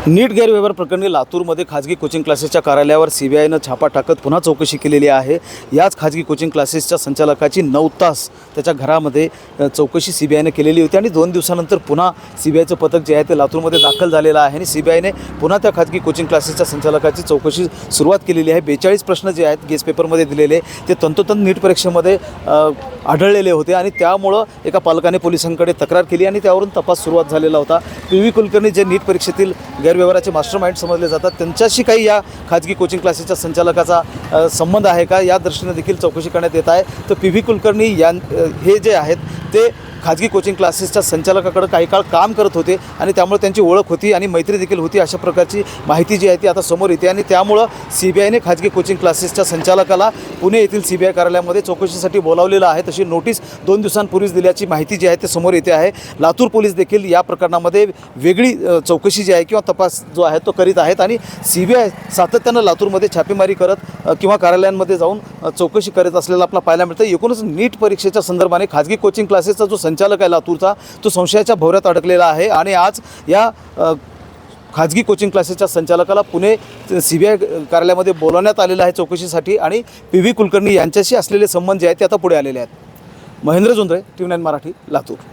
नीट गैरव्यवहार प्रकरणी लातूरमध्ये खाजगी कोचिंग क्लासेसच्या कार्यालयावर सीबीआयनं छापा टाकत पुन्हा चौकशी केलेली आहे। याच खाजगी कोचिंग क्लासेसच्या संचालकाची 9 तास त्याच्या घरामध्ये चौकशी सीबीआयने केलेली होती आणि 2 दिवसानंतर पुन्हा सीबीआयचं पथक जे आहे ते लातूरमध्ये दाखल झालेलं आहे आणि सीबीआयने पुन्हा त्या खाजगी कोचिंग क्लासेसच्या संचालकाची चौकशी सुरुवात केलेली आहे। 42 प्रश्न जे आहेत गेस्ट पेपरमध्ये दिलेले ते तंतोतंत नीट परीक्षेमध्ये आढळलेले होते आणि त्यामुळं एका पालकाने पोलिसांकडे तक्रार केली आणि त्यावरून तपास सुरुवात झालेला होता। पी.व्ही. कुलकर्णी जे नीट परीक्षेतील गैरव्यवहाराचे मास्टरमाइंड समजले जातात, त्यांच्याशी काही या खाजगी कोचिंग क्लासेसच्या संचालकाचा संबंध आहे का, या दृष्टीने देखील चौकशी करण्यात येत आहे। तर पी.व्ही. कुलकर्णी हे जे आहेत ते खाजगी कोचिंग क्लासेसच्या संचालकाकडे काही काळ काम करत होते आणि त्यामुळे त्यांची ओळख होती आणि मैत्री देखील होती, अशा प्रकारची माहिती जी आहे ती आता समोर येते आणि त्यामुळं सीबीआयने खाजगी कोचिंग क्लासेसच्या संचालकाला पुणे येथील सीबीआय कार्यालयामध्ये चौकशीसाठी बोलावलेलं आहे। तशी नोटीस 2 दिवसांपूर्वीच दिल्याची माहिती जी आहे ते समोर येते आहे। लातूर पोलीस देखील या प्रकरणामध्ये वेगळी चौकशी जी आहे किंवा तपास जो आहे तो करीत आहेत आणि सीबीआय सातत्यानं लातूरमध्ये छापेमारी करत किंवा कार्यालयांमध्ये जाऊन चौकशी करत असलेला आपला पाहायला मिळतं। एकूणच नीट परीक्षेच्या संदर्भाने खाजगी कोचिंग क्लासेसचा जो संचालक आहे लातूरचा, तो संशयाच्या भोवऱ्यात अडकलेला आहे आणि आज या खाजगी कोचिंग क्लासेसच्या संचालकाला पुणे सीबीआय कार्यालयामध्ये बोलावण्यात आलेलं आहे चौकशीसाठी आणि पी.व्ही. कुलकर्णी यांच्याशी असलेले संबंध जे आहेत ते आता पुढे आलेले आहेत। महेंद्र जोंधळे, TV9 मराठी, लातूर।